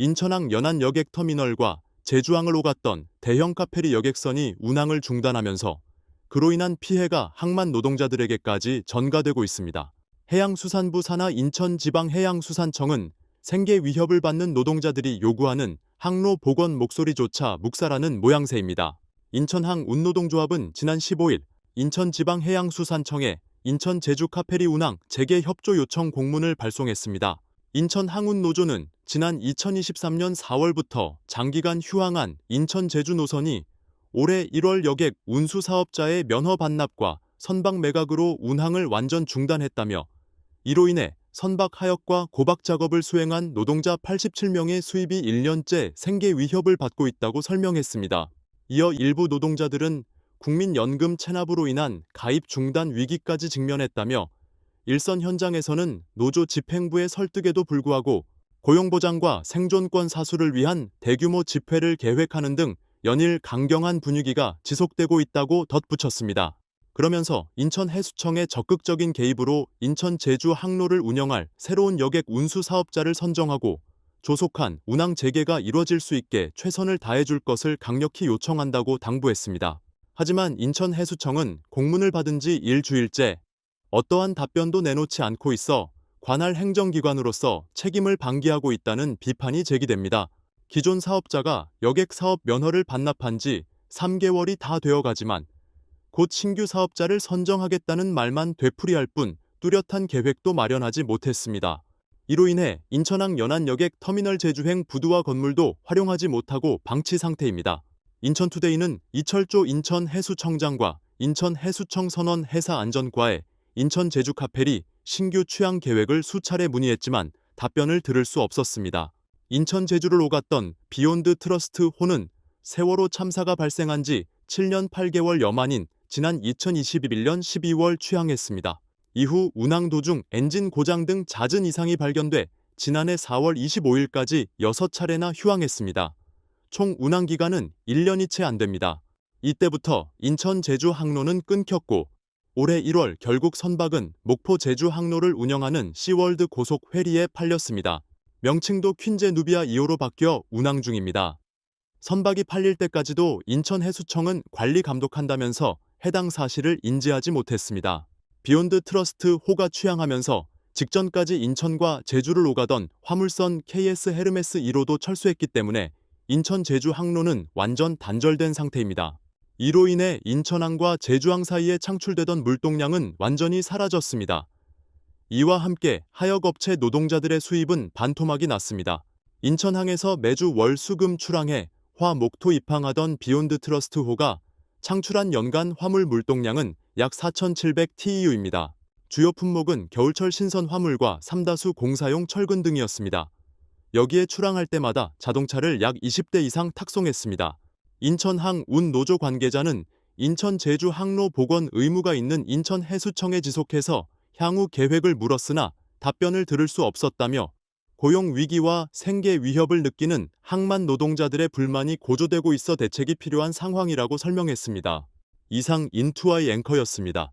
인천항 연안 여객터미널과 제주항을 오갔던 대형 카페리 여객선이 운항을 중단하면서 그로 인한 피해가 항만 노동자들에게까지 전가되고 있습니다. 해양수산부 산하 인천지방해양수산청은 생계 위협을 받는 노동자들이 요구하는 항로 복원 목소리조차 묵살하는 모양새입니다. 인천항 운노동조합은 지난 15일 인천지방해양수산청에 인천 제주 카페리 운항 재개 협조 요청 공문을 발송했습니다. 인천항운노조는 지난 2023년 4월부터 장기간 휴항한 인천 제주 노선이 올해 1월 여객 운수사업자의 면허 반납과 선박 매각으로 운항을 완전 중단했다며 이로 인해 선박 하역과 고박 작업을 수행한 노동자 87명의 수입이 1년째 생계 위협을 받고 있다고 설명했습니다. 이어 일부 노동자들은 국민연금 체납으로 인한 가입 중단 위기까지 직면했다며 일선 현장에서는 노조 집행부의 설득에도 불구하고 고용보장과 생존권 사수를 위한 대규모 집회를 계획하는 등 연일 강경한 분위기가 지속되고 있다고 덧붙였습니다. 그러면서 인천해수청의 적극적인 개입으로 인천 제주 항로를 운영할 새로운 여객 운수 사업자를 선정하고 조속한 운항 재개가 이뤄질 수 있게 최선을 다해줄 것을 강력히 요청한다고 당부했습니다. 하지만 인천해수청은 공문을 받은 지 일주일째 어떠한 답변도 내놓지 않고 있어 관할 행정기관으로서 책임을 방기하고 있다는 비판이 제기됩니다. 기존 사업자가 여객 사업 면허를 반납한 지 3개월이 다 되어가지만 곧 신규 사업자를 선정하겠다는 말만 되풀이할 뿐 뚜렷한 계획도 마련하지 못했습니다. 이로 인해 인천항 연안 여객 터미널 제주행 부두와 건물도 활용하지 못하고 방치 상태입니다. 인천투데이는 이철조 인천해수청장과 인천해수청 선원 해사안전과에 인천 제주 카페리 신규 취항 계획을 수차례 문의했지만 답변을 들을 수 없었습니다. 인천 제주를 오갔던 비욘드 트러스트 호는 세월호 참사가 발생한 지 7년 8개월여 만인 지난 2021년 12월 취항했습니다. 이후 운항 도중 엔진 고장 등 잦은 이상이 발견돼 지난해 4월 25일까지 6차례나 휴항했습니다. 총 운항 기간은 1년이 채 안 됩니다. 이때부터 인천 제주 항로는 끊겼고 올해 1월 결국 선박은 목포 제주 항로를 운영하는 시월드 고속 회리에 팔렸습니다. 명칭도 퀸제 누비아 2호로 바뀌어 운항 중입니다. 선박이 팔릴 때까지도 인천해수청은 관리 감독한다면서 해당 사실을 인지하지 못했습니다. 비욘드 트러스트 호가 취항하면서 직전까지 인천과 제주를 오가던 화물선 KS 헤르메스 1호도 철수했기 때문에 인천 제주 항로는 완전 단절된 상태입니다. 이로 인해 인천항과 제주항 사이에 창출되던 물동량은 완전히 사라졌습니다. 이와 함께 하역업체 노동자들의 수입은 반토막이 났습니다. 인천항에서 매주 월 수금 출항해 화 목토 입항하던 비욘드 트러스트 호가 창출한 연간 화물 물동량은 약 4,700TEU입니다. 주요 품목은 겨울철 신선 화물과 삼다수 공사용 철근 등이었습니다. 여기에 출항할 때마다 자동차를 약 20대 이상 탁송했습니다. 인천항 운노조 관계자는 인천 제주 항로 복원 의무가 있는 인천해수청에 지속해서 향후 계획을 물었으나 답변을 들을 수 없었다며 고용 위기와 생계 위협을 느끼는 항만 노동자들의 불만이 고조되고 있어 대책이 필요한 상황이라고 설명했습니다. 이상 인투아이 앵커였습니다.